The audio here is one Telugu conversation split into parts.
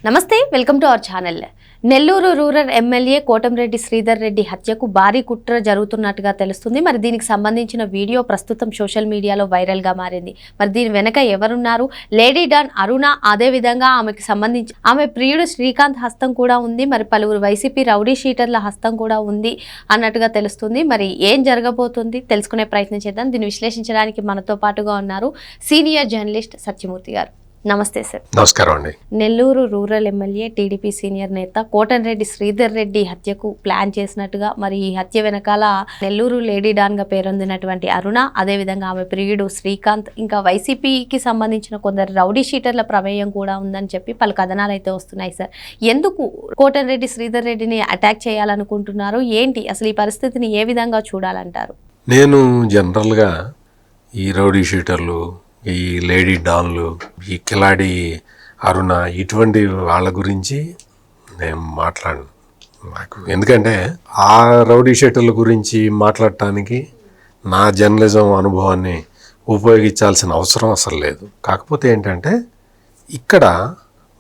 నమస్తే, welcome to our channel. Nellore rural MLA Kotamreddy Sridhar Reddy హత్యకు భారీ కుట్ర జరుగుతున్నట్టుగా తెలుస్తుంది. మరి దీనికి సంబంధించిన వీడియో ప్రస్తుతం సోషల్ మీడియాలో వైరల్గా మారింది. మరి దీని వెనక ఎవరున్నారు? లేడీ డాన్ అరుణ, అదేవిధంగా ఆమెకు సంబంధించి ఆమె ప్రియుడు శ్రీకాంత్ హస్తం కూడా ఉంది. మరి పలువురు వైసీపీ రౌడీ షీటర్ల హస్తం కూడా ఉంది అన్నట్టుగా తెలుస్తుంది. మరి ఏం జరగబోతుంది తెలుసుకునే ప్రయత్నం చేద్దాం. దీన్ని విశ్లేషించడానికి మనతో పాటుగా ఉన్నారు సీనియర్ జర్నలిస్ట్ సత్యమూర్తి గారు. నమస్తే సార్. నమస్కారం అండి. Nellore rural MLA TDP senior నేత కోటంరెడ్డి శ్రీధర్ రెడ్డి హత్యకు ప్లాన్ చేసినట్టుగా, మరి ఈ హత్య వెనకాల నెల్లూరు లేడీ డాన్ గా పేరొందినటువంటి అరుణ, అదేవిధంగా ఆమె ప్రియుడు శ్రీకాంత్, ఇంకా వైసీపీకి సంబంధించిన కొందరు రౌడీ షీటర్ల ప్రమేయం కూడా ఉందని చెప్పి పలు కథనాలు అయితే వస్తున్నాయి సార్. ఎందుకు కోటంరెడ్డి శ్రీధర్ రెడ్డిని అటాక్ చేయాలనుకుంటున్నారు? ఏంటి అసలు ఈ పరిస్థితిని ఏ విధంగా చూడాలంటారు? నేను జనరల్గా ఈ రౌడీ షీటర్లు, ఈ లేడీ డాన్లు, ఈ కిలాడి అరుణ, ఇటువంటి వాళ్ళ గురించి నేను మాట్లాడను. నాకు ఎందుకంటే ఆ రౌడీ షీటర్ల గురించి మాట్లాడటానికి నా జర్నలిజం అనుభవాన్ని ఉపయోగించాల్సిన అవసరం అసలు లేదు. కాకపోతే ఏంటంటే ఇక్కడ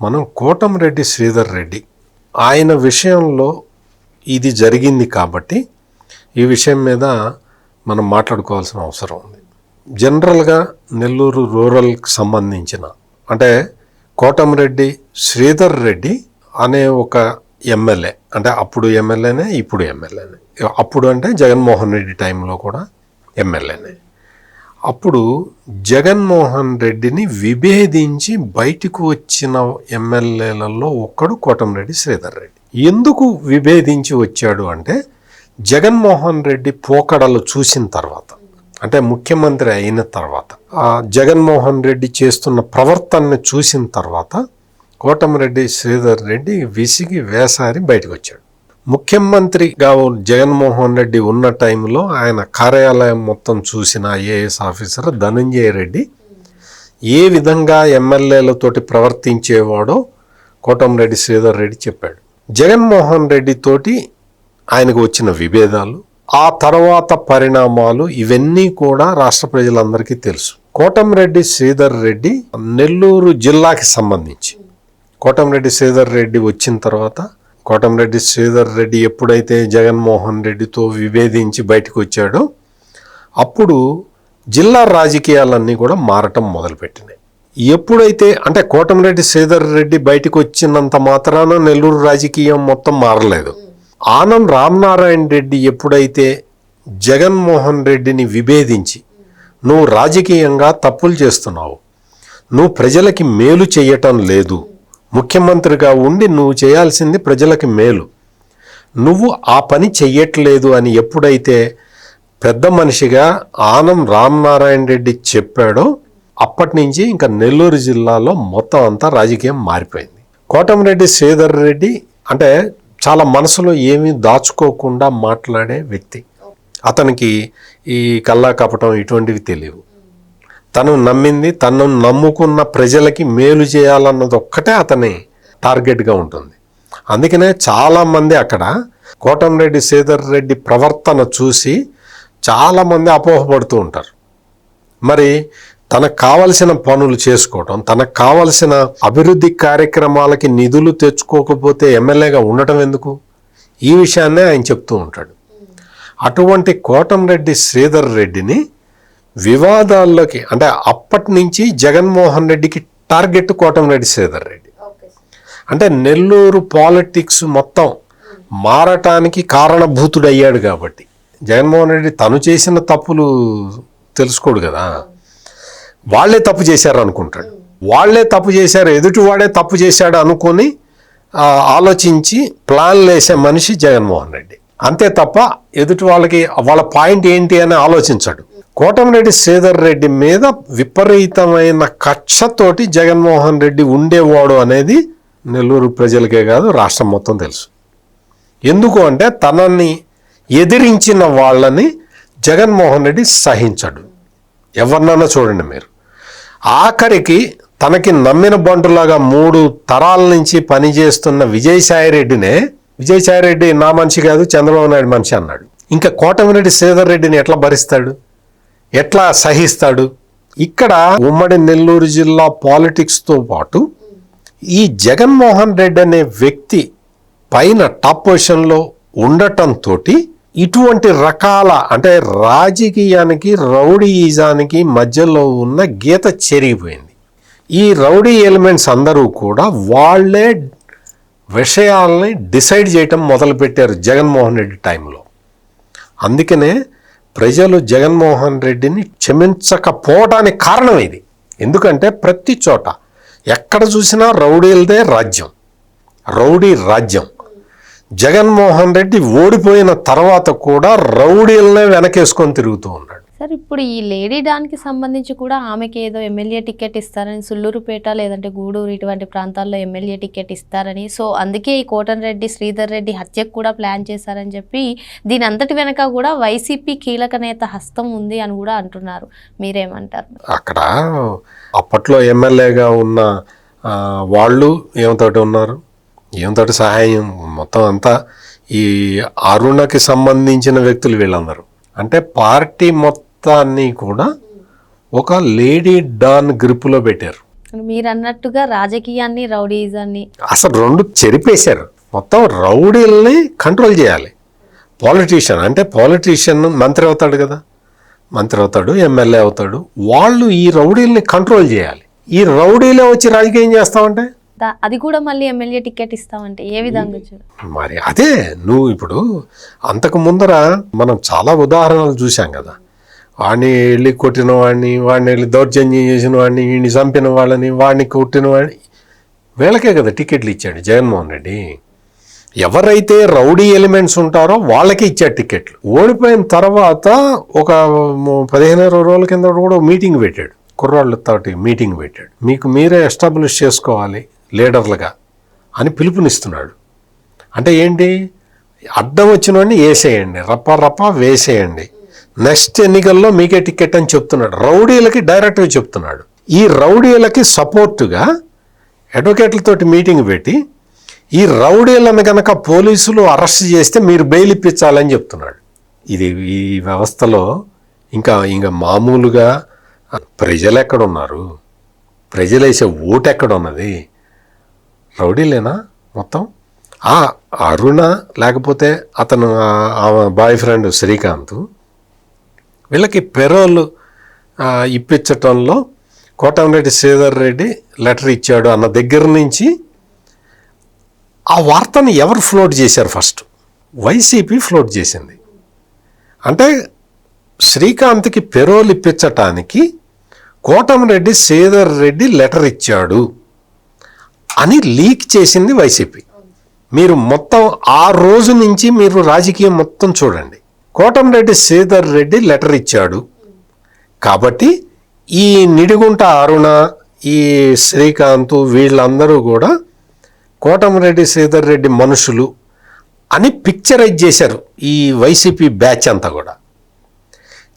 మనం కోటంరెడ్డి శ్రీధర్ రెడ్డి ఆయన విషయంలో ఇది జరిగింది కాబట్టి ఈ విషయం మీద మనం మాట్లాడుకోవాల్సిన అవసరం ఉంది. జనరల్గా నెల్లూరు రూరల్కి సంబంధించిన అంటే కోటంరెడ్డి శ్రీధర్ రెడ్డి అనే ఒక ఎమ్మెల్యే, అంటే అప్పుడు ఎమ్మెల్యేనే, ఇప్పుడు ఎమ్మెల్యేనే. అప్పుడు అంటే జగన్మోహన్ రెడ్డి టైంలో కూడా ఎమ్మెల్యేనే. అప్పుడు జగన్మోహన్ రెడ్డిని విభేదించి బయటకు వచ్చిన ఎమ్మెల్యేలలో ఒక్కడు కోటంరెడ్డి శ్రీధర్ రెడ్డి. ఎందుకు విభేదించి వచ్చాడు అంటే జగన్మోహన్ రెడ్డి పోకడలు చూసిన తర్వాత, అంటే ముఖ్యమంత్రి అయిన తర్వాత, జగన్మోహన్ రెడ్డి చేస్తున్న ప్రవర్తనని చూసిన తర్వాత కోటంరెడ్డి శ్రీధర్ రెడ్డి విసిగి వేసారి బయటకు వచ్చాడు. ముఖ్యమంత్రిగా జగన్మోహన్ రెడ్డి ఉన్న టైంలో ఆయన కార్యాలయం మొత్తం చూసిన ఐఏఎస్ ఆఫీసర్ ధనంజయ రెడ్డి ఏ విధంగా ఎమ్మెల్యేలతోటి ప్రవర్తించేవాడో కోటంరెడ్డి శ్రీధర్ రెడ్డి చెప్పాడు. జగన్మోహన్ రెడ్డి తోటి ఆయనకు వచ్చిన విభేదాలు, ఆ తర్వాత పరిణామాలు, ఇవన్నీ కూడా రాష్ట్ర ప్రజలందరికీ తెలుసు. కోటంరెడ్డి శ్రీధర్ రెడ్డి నెల్లూరు జిల్లాకి సంబంధించి కోటంరెడ్డి శ్రీధర్ రెడ్డి వచ్చిన తర్వాత, కోటంరెడ్డి శ్రీధర్ రెడ్డి ఎప్పుడైతే జగన్మోహన్ రెడ్డితో విభేదించి బయటకు వచ్చాడో అప్పుడు జిల్లా రాజకీయాలన్నీ కూడా మారటం మొదలుపెట్టినాయి. ఎప్పుడైతే అంటే కోటంరెడ్డి శ్రీధర్ రెడ్డి బయటకు వచ్చినంత మాత్రాన నెల్లూరు రాజకీయం మొత్తం మారలేదు. ఆనం రామనారాయణ రెడ్డి ఎప్పుడైతే జగన్మోహన్ రెడ్డిని విభేదించి నువ్వు రాజకీయంగా తప్పులు చేస్తున్నావు, నువ్వు ప్రజలకి మేలు చేయటం లేదు, ముఖ్యమంత్రిగా ఉండి నువ్వు చేయాల్సింది ప్రజలకి మేలు, నువ్వు ఆ పని చెయ్యట్లేదు అని ఎప్పుడైతే పెద్ద మనిషిగా ఆనం రామనారాయణ రెడ్డి చెప్పాడో అప్పటి నుంచి ఇంకా నెల్లూరు జిల్లాలో మొత్తం అంతా రాజకీయం మారిపోయింది. కోటంరెడ్డి శ్రీధర్ రెడ్డి అంటే చాలా మనసులో ఏమీ దాచుకోకుండా మాట్లాడే వ్యక్తి. అతనికి ఈ కల్లా కపటం ఇటువంటివి తెలియవు. తను నమ్మింది, తను నమ్ముకున్న ప్రజలకి మేలు చేయాలన్నది ఒక్కటే అతని టార్గెట్గా ఉంటుంది. అందుకనే చాలామంది అక్కడ కోటంరెడ్డి శ్రీధర్ రెడ్డి ప్రవర్తన చూసి చాలామంది అపోహపడుతూ ఉంటారు. మరి తనకు కావలసిన పనులు చేసుకోవటం, తనకు కావలసిన అభివృద్ధి కార్యక్రమాలకి నిధులు తెచ్చుకోకపోతే ఎమ్మెల్యేగా ఉండటం ఎందుకు? ఈ విషయాన్నే ఆయన చెప్తూ ఉంటాడు. అటువంటి కోటంరెడ్డి శ్రీధర్ రెడ్డిని వివాదాల్లోకి, అంటే అప్పటి నుంచి జగన్మోహన్ రెడ్డికి టార్గెట్ కోటంరెడ్డి శ్రీధర్ రెడ్డి. అంటే నెల్లూరు పాలిటిక్స్ మొత్తం మారటానికి కారణభూతుడయ్యాడు కాబట్టి. జగన్మోహన్ రెడ్డి తను చేసిన తప్పులు తెలుసుకోడు కదా, వాళ్లే తప్పు చేశారు అనుకుంటాడు. వాళ్లే తప్పు చేశారు, ఎదుటివాడే తప్పు చేశాడు అనుకొని ఆలోచించి ప్లాన్లు వేసే మనిషి జగన్మోహన్ రెడ్డి. అంతే తప్ప ఎదుటి వాళ్ళకి వాళ్ళ పాయింట్ ఏంటి అని ఆలోచించాడు. కోటంరెడ్డి శ్రీధర్ రెడ్డి మీద విపరీతమైన కక్షతోటి జగన్మోహన్ రెడ్డి ఉండేవాడు అనేది నెల్లూరు ప్రజలకే కాదు రాష్ట్రం మొత్తం తెలుసు. ఎందుకు అంటే తనని ఎదిరించిన వాళ్ళని జగన్మోహన్ రెడ్డి సహించడు. ఎవరినైనా చూడండి మీరు, ఆఖరికి తనకి నమ్మిన బంటులాగా 3 తరాల నుంచి పనిచేస్తున్న విజయసాయిరెడ్డి నా మనిషి కాదు, చంద్రబాబు నాయుడు మనిషి అన్నాడు. ఇంకా కోటంరెడ్డి శ్రీధర్ రెడ్డిని ఎట్లా భరిస్తాడు, ఎట్లా సహిస్తాడు? ఇక్కడ ఉమ్మడి నెల్లూరు జిల్లా పాలిటిక్స్తో పాటు ఈ జగన్మోహన్ రెడ్డి అనే వ్యక్తి పైన టాప్ పొజిషన్లో ఉండటంతో ఇటువంటి రకాల అంటే రాజకీయానికి రౌడీయిజానికి మధ్యలో ఉన్న గీత చెరిగిపోయింది. ఈ రౌడీ ఎలిమెంట్స్ అందరూ కూడా వాళ్ళే విషయాల్ని డిసైడ్ చేయటం మొదలుపెట్టారు జగన్మోహన్ రెడ్డి టైంలో. అందుకనే ప్రజలు జగన్మోహన్ రెడ్డిని క్షమించకపోవడానికి కారణం ఇది. ఎందుకంటే ప్రతి చోట ఎక్కడ చూసినా రౌడీలదే రాజ్యం, రౌడీ రాజ్యం. జగన్మోహన్ రెడ్డి ఓడిపోయిన తర్వాత కూడా రౌడీలనే వెనకేసుకొని తిరుగుతూ ఉన్నాడు. సార్, ఇప్పుడు ఈ లేడీ డాన్కి సంబంధించి కూడా ఆమెకి ఏదో ఎమ్మెల్యే టికెట్ ఇస్తారని, సుళ్ళూరుపేట లేదంటే గూడూరు ఇటువంటి ప్రాంతాల్లో ఎమ్మెల్యే టికెట్ ఇస్తారని, సో అందుకే ఈ కోటంరెడ్డి శ్రీధర్ రెడ్డి హత్యకు కూడా ప్లాన్ చేశారని చెప్పి దీని అంతటి వెనక కూడా వైసీపీ కీలక నేత హస్తం ఉంది అని కూడా అంటున్నారు. మీరేమంటారు? అక్కడ అప్పట్లో ఎమ్మెల్యేగా ఉన్న వాళ్ళు ఏమితోటి ఉన్నారు, ఏమితోటి సహాయం మొత్తం అంతా ఈ అరుణకి సంబంధించిన వ్యక్తులు వీళ్ళందరూ. అంటే పార్టీ మొత్తాన్ని కూడా ఒక లేడీ డాన్ గ్రిప్పులో పెట్టారు. మీరు అన్నట్టుగా రాజకీయాన్ని రౌడీజాన్ని అసలు రెండు చెరిపేశారు. మొత్తం రౌడీల్ని కంట్రోల్ చేయాలి. పాలిటీషియన్ అంటే పాలిటీషియన్ మంత్రి అవుతాడు కదా, మంత్రి అవుతాడు, ఎమ్మెల్యే అవుతాడు. వాళ్ళు ఈ రౌడీల్ని కంట్రోల్ చేయాలి. ఈ రౌడీలే వచ్చి రాజకీయం చేస్తామంటే అది కూడా మళ్ళీ ఎమ్మెల్యే టికెట్ ఇస్తామంటే ఏ విధంగా? మరి అదే నువ్వు ఇప్పుడు అంతకు ముందర మనం చాలా ఉదాహరణలు చూసాం కదా. వాడిని వెళ్ళి కొట్టిన వాడిని, వాడిని వెళ్ళి దౌర్జన్యం చేసిన వాడిని, వీడిని చంపిన వాళ్ళని, వాడిని కొట్టిన వాడిని, వీళ్ళకే కదా టికెట్లు ఇచ్చాడు జగన్మోహన్ రెడ్డి. ఎవరైతే రౌడీ ఎలిమెంట్స్ ఉంటారో వాళ్ళకే ఇచ్చాడు టికెట్లు. ఓడిపోయిన తర్వాత ఒక 15-20 రోజుల కింద కూడా మీటింగ్ పెట్టాడు, కుర్రాళ్ళతోటి మీటింగ్ పెట్టాడు. మీకు మీరే ఎస్టాబ్లిష్ చేసుకోవాలి లీడర్లుగా అని పిలుపునిస్తున్నాడు. అంటే ఏంటి, అడ్డం వచ్చిన వాడిని వేసేయండి, రప్ప వేసేయండి, నెక్స్ట్ ఎన్నికల్లో మీకే టికెట్ అని చెప్తున్నాడు. రౌడీలకి డైరెక్ట్గా చెప్తున్నాడు. ఈ రౌడీలకి సపోర్టుగా అడ్వకేట్లతోటి మీటింగ్ పెట్టి ఈ రౌడీలను కనుక పోలీసులు అరెస్ట్ చేస్తే మీరు బెయిల్ ఇప్పించాలని చెప్తున్నాడు. ఇది ఈ వ్యవస్థలో ఇంకా మామూలుగా ప్రజలు ఎక్కడున్నారు, ప్రజలు వేసే ఓటు ఎక్కడున్నది? రౌడీలేనా మొత్తం? అరుణ లేకపోతే అతను బాయ్ ఫ్రెండ్ శ్రీకాంత్ వీళ్ళకి పెరోల్ ఇప్పించటంలో కోటంరెడ్డి శ్రీధర్ రెడ్డి లెటర్ ఇచ్చాడు అన్న దగ్గర నుంచి ఆ వార్తని ఎవరు ఫ్లోట్ చేశారు? ఫస్ట్ వైసీపీ ఫ్లోట్ చేసింది. అంటే శ్రీకాంత్కి పెరోల్ ఇప్పించటానికి కోటంరెడ్డి శ్రీధర్ రెడ్డి లెటర్ ఇచ్చాడు అని లీక్ చేసింది వైసీపీ. మీరు మొత్తం ఆ రోజు నుంచి మీరు రాజకీయం మొత్తం చూడండి. కోటంరెడ్డి శ్రీధర్ రెడ్డి లెటర్ ఇచ్చాడు కాబట్టి ఈ నిడిగుంట అరుణ, ఈ శ్రీకాంత్ వీళ్ళందరూ కూడా కోటంరెడ్డి శ్రీధర్ రెడ్డి మనుషులు అని పిక్చరైజ్ చేశారు ఈ వైసీపీ బ్యాచ్ అంతా కూడా.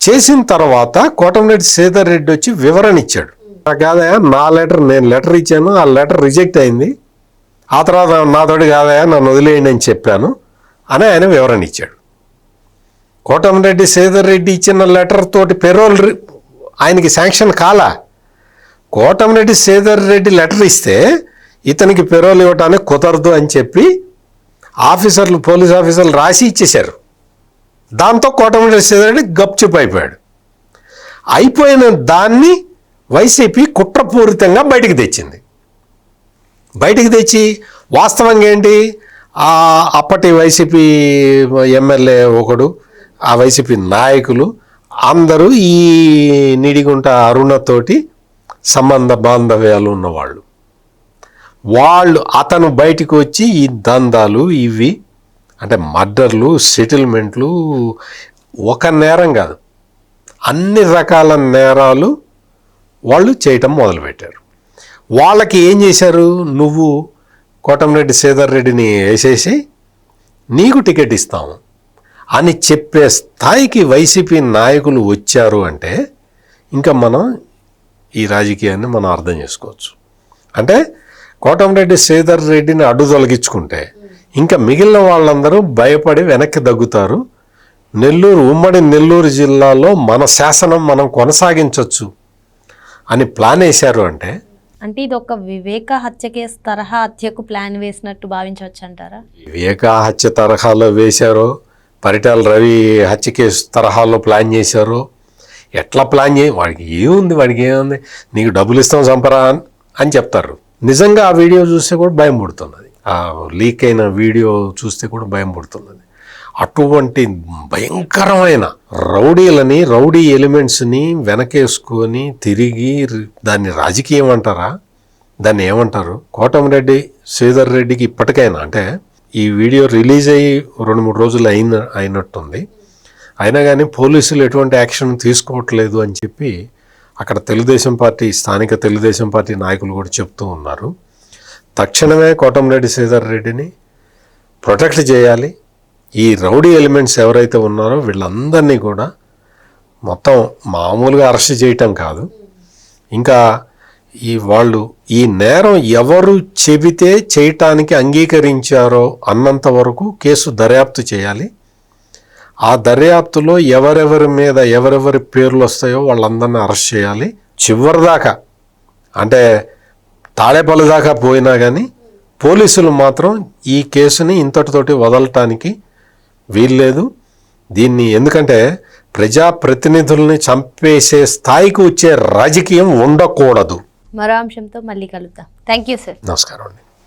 చేసిన తర్వాత కోటంరెడ్డి శ్రీధర్ రెడ్డి వచ్చి వివరణ ఇచ్చాడు. కాదయా, నా లెటర్, నేను లెటర్ ఇచ్చాను, ఆ లెటర్ రిజెక్ట్ అయింది, ఆ తర్వాత నాతోటి కాదయా నన్ను వదిలేయండి అని చెప్పాను అని ఆయన వివరణ ఇచ్చాడు. కోటంరెడ్డి శ్రీధర్ రెడ్డి ఇచ్చిన లెటర్ తోటి పెరోల్ ఆయనకి శాంక్షన్ కాలా. కోటంరెడ్డి శ్రీధర్ రెడ్డి లెటర్ ఇస్తే ఇతనికి పెరోల్ ఇవ్వటానికి కుదరదు అని చెప్పి ఆఫీసర్లు, పోలీస్ ఆఫీసర్లు రాసి ఇచ్చేశారు. దాంతో కోటంరెడ్డి శ్రీధర్ రెడ్డి గప్చుప్ అయిపోయాడు. అయిపోయిన దాన్ని వైసీపీ కుట్రపూరితంగా బయటికి తెచ్చింది. బయటికి తెచ్చి వాస్తవంగా ఏంటి, అప్పటి వైసీపీ ఎమ్మెల్యే ఒకడు, ఆ వైసీపీ నాయకులు అందరూ ఈ నిడిగుంట అరుణతోటి సంబంధ బాంధవ్యాలు ఉన్నవాళ్ళు. అతను బయటికి వచ్చి ఈ దందాలు ఇవి అంటే మర్డర్లు, సెటిల్మెంట్లు, ఒక నేరం కాదు అన్ని రకాల నేరాలు వాళ్ళు చేయటం మొదలుపెట్టారు. వాళ్ళకి ఏం చేశారు, నువ్వు కోటంరెడ్డి శ్రీధర్ రెడ్డిని వేసేసి నీకు టికెట్ ఇస్తాము అని చెప్పే స్థాయికి వైసీపీ నాయకులు వచ్చారు అంటే ఇంకా మనం ఈ రాజకీయాన్ని మనం అర్థం చేసుకోవచ్చు. అంటే కోటంరెడ్డి శ్రీధర్ రెడ్డిని అడ్డు తొలగించుకుంటే ఇంకా మిగిలిన వాళ్ళందరూ భయపడి వెనక్కి దగ్గుతారు. ఉమ్మడి నెల్లూరు జిల్లాలో మన శాసనం మనం కొనసాగించవచ్చు అని ప్లాన్ వేశారు. అంటే అంటే ఇది ఒక వివేక హత్య కేసు తరహా హత్యకు ప్లాన్ వేసినట్టు భావించవచ్చు అంటారా? వివేక హత్య తరహాలో వేశారో, పరిటాల రవి హత్య కేసు తరహాలో ప్లాన్ చేశారో, ఎట్లా ప్లాన్ వాడికి ఏముంది, నీకు డబ్బులు ఇస్తాం చంపరా అని చెప్తారు. నిజంగా ఆ వీడియో చూస్తే కూడా భయం పుడుతున్నది, ఆ లీక్ అయిన వీడియో చూస్తే కూడా భయం పుడుతున్నది. అటువంటి భయంకరమైన రౌడీ ఎలిమెంట్స్ని వెనకేసుకొని తిరిగి దాన్ని రాజకీయం అంటారా, దాన్ని ఏమంటారు? కోటమిరెడ్డి శ్రీధర్ రెడ్డికి ఇప్పటికైనా, అంటే ఈ వీడియో రిలీజ్ అయ్యి 2-3 రోజులు అయినట్టుంది, అయినా కానీ పోలీసులు ఎటువంటి యాక్షన్ తీసుకోవట్లేదు అని చెప్పి అక్కడ స్థానిక తెలుగుదేశం పార్టీ నాయకులు కూడా చెప్తూ ఉన్నారు. తక్షణమే కోటమిరెడ్డి శ్రీధర్ రెడ్డిని ప్రొటెక్ట్ చేయాలి. ఈ రౌడీ ఎలిమెంట్స్ ఎవరైతే ఉన్నారో వీళ్ళందరినీ కూడా మొత్తం మామూలుగా అరెస్ట్ చేయటం కాదు, ఇంకా వాళ్ళు ఈ నేరం ఎవరు చెబితే చేయటానికి అంగీకరించారో అన్నంత వరకు కేసు దర్యాప్తు చేయాలి. ఆ దర్యాప్తులో ఎవరెవరి పేర్లు వస్తాయో వాళ్ళందరినీ అరెస్ట్ చేయాలి. చివరిదాకా, అంటే తాడేపల్లి దాకా పోయినా కానీ పోలీసులు మాత్రం ఈ కేసుని ఇంతటితోటి వదలటానికి వీల్లేదు. దీన్ని ఎందుకంటే ప్రజాప్రతినిధుల్ని చంపేసే స్థాయికి వచ్చే రాజకీయం ఉండకూడదు. మరో అంశంతో మళ్ళీ కలుద్దాం. Thank you sir. నమస్కారం అండి.